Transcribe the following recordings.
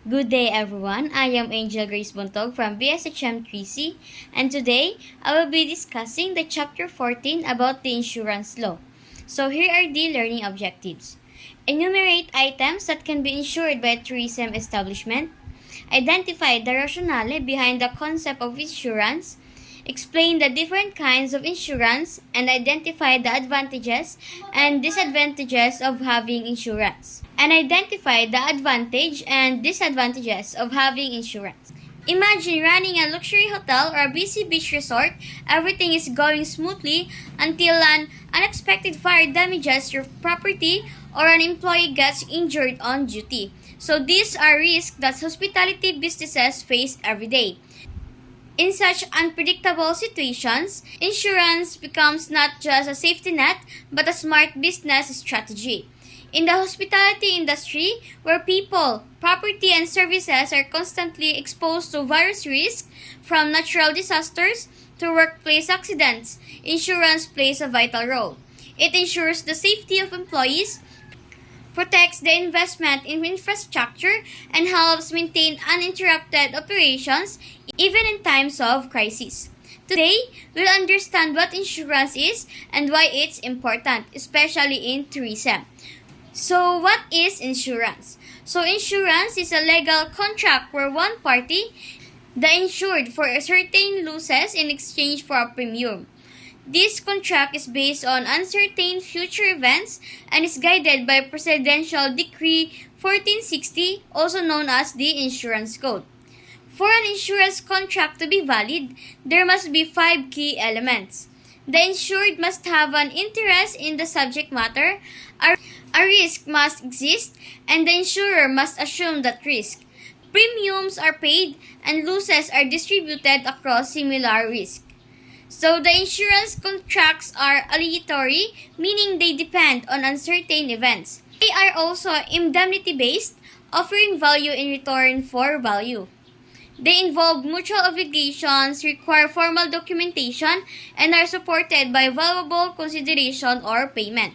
Good day everyone, I am Angel Grace Buntog from BSHM 3C and today I will be discussing the chapter 14 about the insurance law. So here are the learning objectives. Enumerate items that can be insured by a tourism establishment. Identify the rationale behind the concept of insurance. Explain the different kinds of insurance and identify the advantages and disadvantages of having insurance. And identify the advantage and disadvantages of having insurance. Imagine running a luxury hotel or a busy beach resort. Everything is going smoothly until an unexpected fire damages your property or an employee gets injured on duty. So these are risks that hospitality businesses face every day. In such unpredictable situations, insurance becomes not just a safety net but a smart business strategy. In the hospitality industry, where people, property, and services are constantly exposed to various risks, from natural disasters to workplace accidents, insurance plays a vital role. It ensures the safety of employees, protects the investment in infrastructure, and helps maintain uninterrupted operations even in times of crisis. Today, we'll understand what insurance is and why it's important, especially in tourism. So, what is insurance? So, insurance is a legal contract where one party, the insured, for a certain losses in exchange for a premium. This contract is based on uncertain future events and is guided by Presidential Decree 1460, also known as the Insurance Code. For an insurance contract to be valid, there must be 5 key elements. The insured must have an interest in the subject matter, a risk must exist, and the insurer must assume that risk. Premiums are paid and losses are distributed across similar risk. So the insurance contracts are aleatory, meaning they depend on uncertain events. They are also indemnity-based, offering value in return for value. They involve mutual obligations, require formal documentation, and are supported by valuable consideration or payment.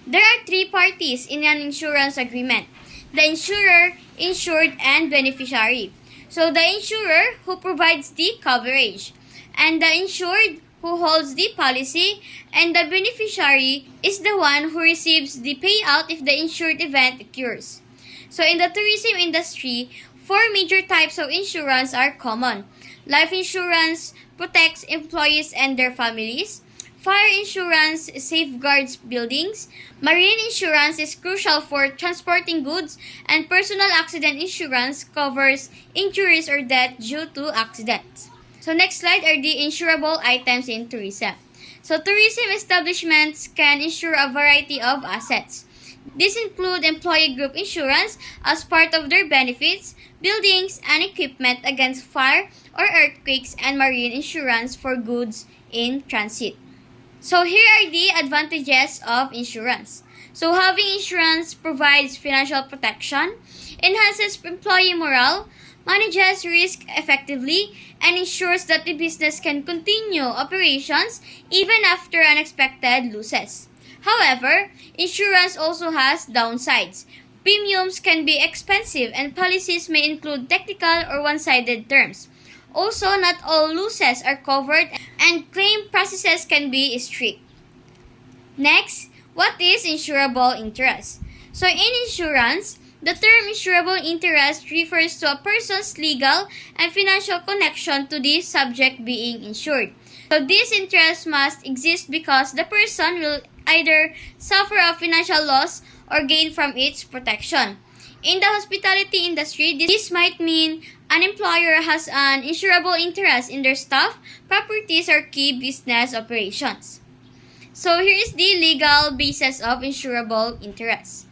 There are 3 parties in an insurance agreement: the insurer, insured, and beneficiary. So the insurer, who provides the coverage, and the insured, who holds the policy, and the beneficiary is the one who receives the payout if the insured event occurs. So in the tourism industry, 4 major types of insurance are common. Life insurance protects employees and their families. Fire insurance safeguards buildings. Marine insurance is crucial for transporting goods. And personal accident insurance covers injuries or death due to accidents. So next slide are the insurable items in tourism. So tourism establishments can insure a variety of assets. These include employee group insurance as part of their benefits, buildings and equipment against fire or earthquakes, and marine insurance for goods in transit. So here are the advantages of insurance. So having insurance provides financial protection, enhances employee morale, manages risk effectively, and ensures that the business can continue operations even after unexpected losses. However, insurance also has downsides. Premiums can be expensive and policies may include technical or one-sided terms. Also, not all losses are covered and claim processes can be strict. Next, what is insurable interest? So in insurance, the term insurable interest refers to a person's legal and financial connection to the subject being insured. So this interest must exist because the person will either suffer a financial loss or gain from its protection. In the hospitality industry, this might mean an employer has an insurable interest in their staff, properties, or key business operations. So here is the legal basis of insurable interest.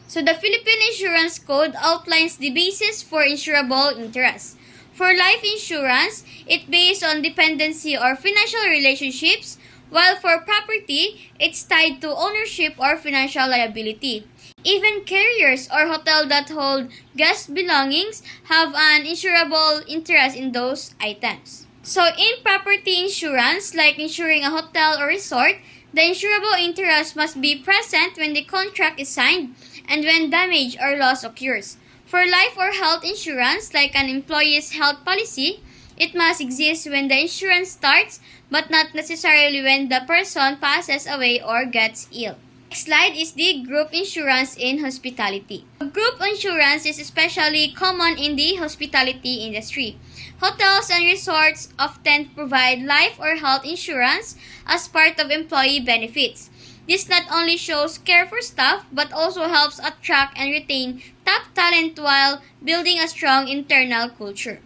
So the Philippine Insurance Code outlines the basis for insurable interest. For life insurance, it's based on dependency or financial relationships, while for property, it's tied to ownership or financial liability. Even carriers or hotels that hold guest belongings have an insurable interest in those items. So in property insurance, like insuring a hotel or resort, the insurable interest must be present when the contract is signed and when damage or loss occurs. For life or health insurance, like an employee's health policy, it must exist when the insurance starts, but not necessarily when the person passes away or gets ill. Next slide is the group insurance in hospitality. Group insurance is especially common in the hospitality industry. Hotels and resorts often provide life or health insurance as part of employee benefits. This not only shows care for staff but also helps attract and retain top talent while building a strong internal culture.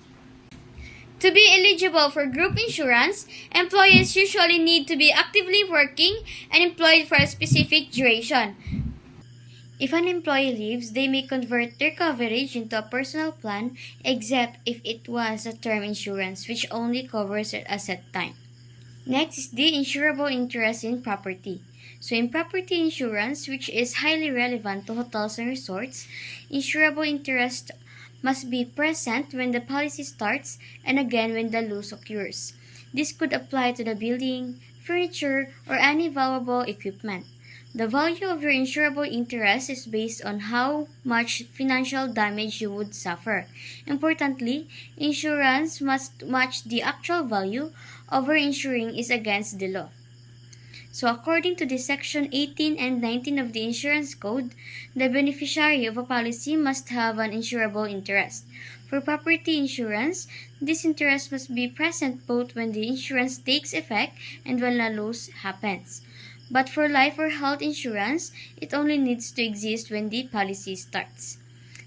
To be eligible for group insurance, employees usually need to be actively working and employed for a specific duration. If an employee leaves, they may convert their coverage into a personal plan except if it was a term insurance which only covers a set time. Next is the insurable interest in property. So in property insurance, which is highly relevant to hotels and resorts, insurable interest must be present when the policy starts and again when the loss occurs. This could apply to the building, furniture, or any valuable equipment. The value of your insurable interest is based on how much financial damage you would suffer. Importantly, insurance must match the actual value. Over-insuring is against the law. So according to the Section 18 and 19 of the Insurance Code, the beneficiary of a policy must have an insurable interest. For property insurance, this interest must be present both when the insurance takes effect and when a loss happens. But for life or health insurance, it only needs to exist when the policy starts.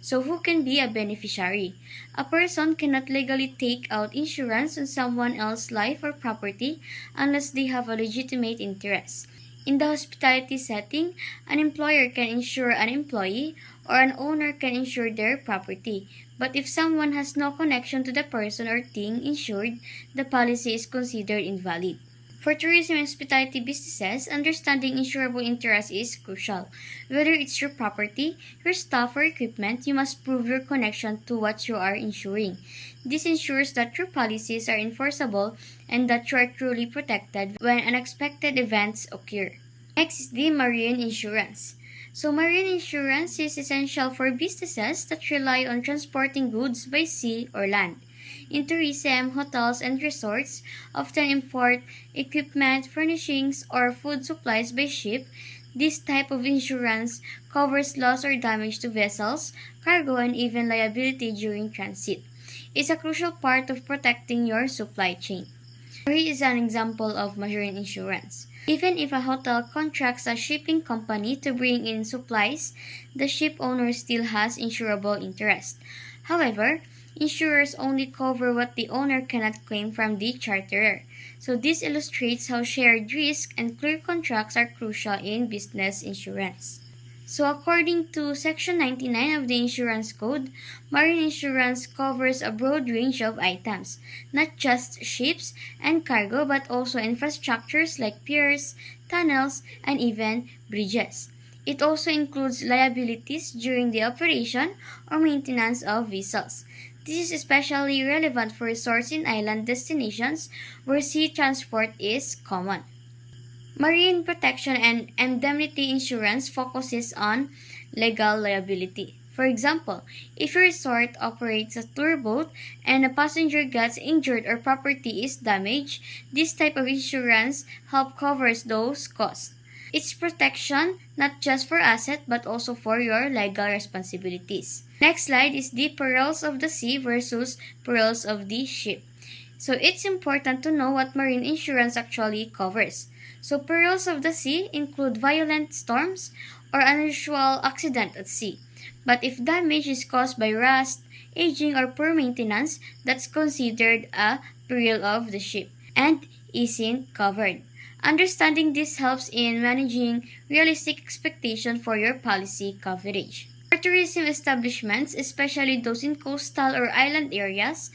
So who can be a beneficiary? A person cannot legally take out insurance on someone else's life or property unless they have a legitimate interest. In the hospitality setting, an employer can insure an employee or an owner can insure their property. But if someone has no connection to the person or thing insured, the policy is considered invalid. For tourism and hospitality businesses, understanding insurable interest is crucial. Whether it's your property, your staff, or equipment, you must prove your connection to what you are insuring. This ensures that your policies are enforceable and that you are truly protected when unexpected events occur. Next is the marine insurance. So marine insurance is essential for businesses that rely on transporting goods by sea or land. In tourism, hotels, and resorts often import equipment, furnishings, or food supplies by ship. This type of insurance covers loss or damage to vessels, cargo, and even liability during transit. It's a crucial part of protecting your supply chain. Here is an example of marine insurance. Even if a hotel contracts a shipping company to bring in supplies, the ship owner still has insurable interest. However, insurers only cover what the owner cannot claim from the charterer. So this illustrates how shared risk and clear contracts are crucial in business insurance. So according to Section 99 of the Insurance Code, marine insurance covers a broad range of items, not just ships and cargo but also infrastructures like piers, tunnels, and even bridges. It also includes liabilities during the operation or maintenance of vessels. This is especially relevant for resorts in island destinations where sea transport is common. Marine protection and indemnity insurance focuses on legal liability. For example, if a resort operates a tour boat and a passenger gets injured or property is damaged, this type of insurance helps cover those costs. It's protection not just for asset but also for your legal responsibilities. Next slide is the perils of the sea versus perils of the ship. So it's important to know what marine insurance actually covers. So perils of the sea include violent storms or unusual accident at sea. But if damage is caused by rust, aging, or poor maintenance, that's considered a peril of the ship and isn't covered. Understanding this helps in managing realistic expectation for your policy coverage. For tourism establishments, especially those in coastal or island areas,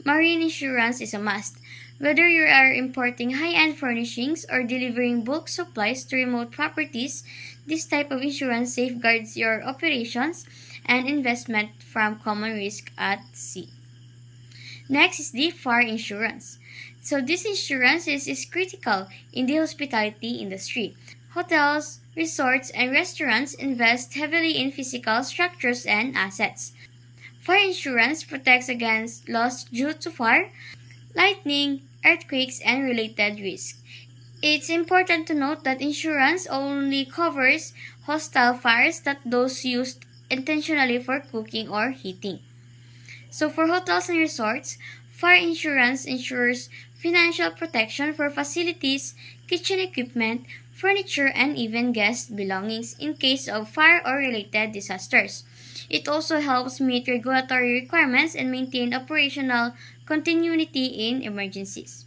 marine insurance is a must. Whether you are importing high-end furnishings or delivering bulk supplies to remote properties, this type of insurance safeguards your operations and investment from common risk at sea. Next is the fire insurance. So this insurance is critical in the hospitality industry. Hotels, resorts, and restaurants invest heavily in physical structures and assets. Fire insurance protects against loss due to fire, lightning, earthquakes, and related risks. It's important to note that insurance only covers hostile fires, not those used intentionally for cooking or heating. So for hotels and resorts, fire insurance ensures financial protection for facilities, kitchen equipment, furniture, and even guest belongings in case of fire or related disasters. It also helps meet regulatory requirements and maintain operational continuity in emergencies.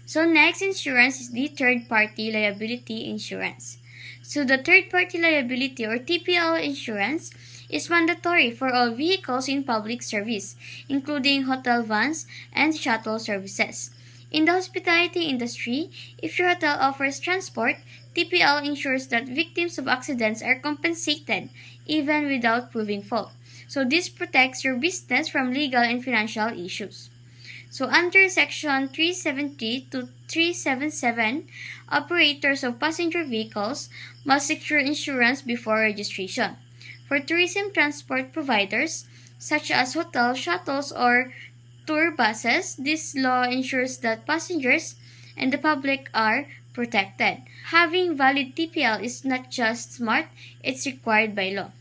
So next insurance is the third-party liability insurance. So the third-party liability or TPL insurance is mandatory for all vehicles in public service, including hotel vans and shuttle services. In the hospitality industry, if your hotel offers transport, TPL ensures that victims of accidents are compensated even without proving fault. So this protects your business from legal and financial issues. So under Section 370 to 377, operators of passenger vehicles must secure insurance before registration. For tourism transport providers, such as hotels, shuttles, or tour buses, this law ensures that passengers and the public are protected. Having valid TPL is not just smart, it's required by law.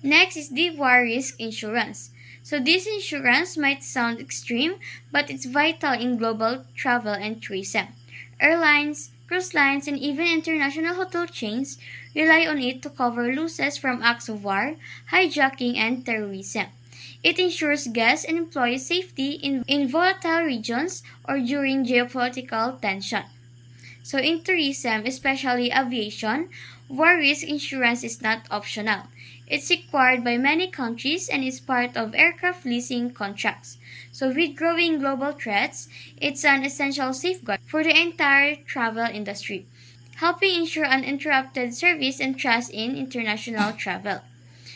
Next is the war risk insurance. So this insurance might sound extreme, but it's vital in global travel and tourism. Airlines, cruise lines, and even international hotel chains rely on it to cover losses from acts of war, hijacking, and terrorism. It ensures guests and employees' safety in volatile regions or during geopolitical tension. So in tourism, especially aviation, war risk insurance is not optional. It's required by many countries and is part of aircraft leasing contracts. So with growing global threats, it's an essential safeguard for the entire travel industry, helping ensure uninterrupted service and trust in international travel.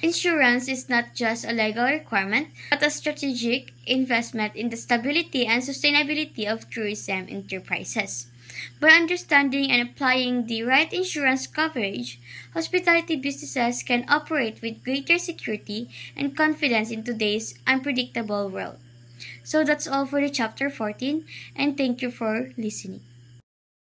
Insurance is not just a legal requirement, but a strategic investment in the stability and sustainability of tourism enterprises. By understanding and applying the right insurance coverage, hospitality businesses can operate with greater security and confidence in today's unpredictable world. So that's all for the chapter 14, and thank you for listening.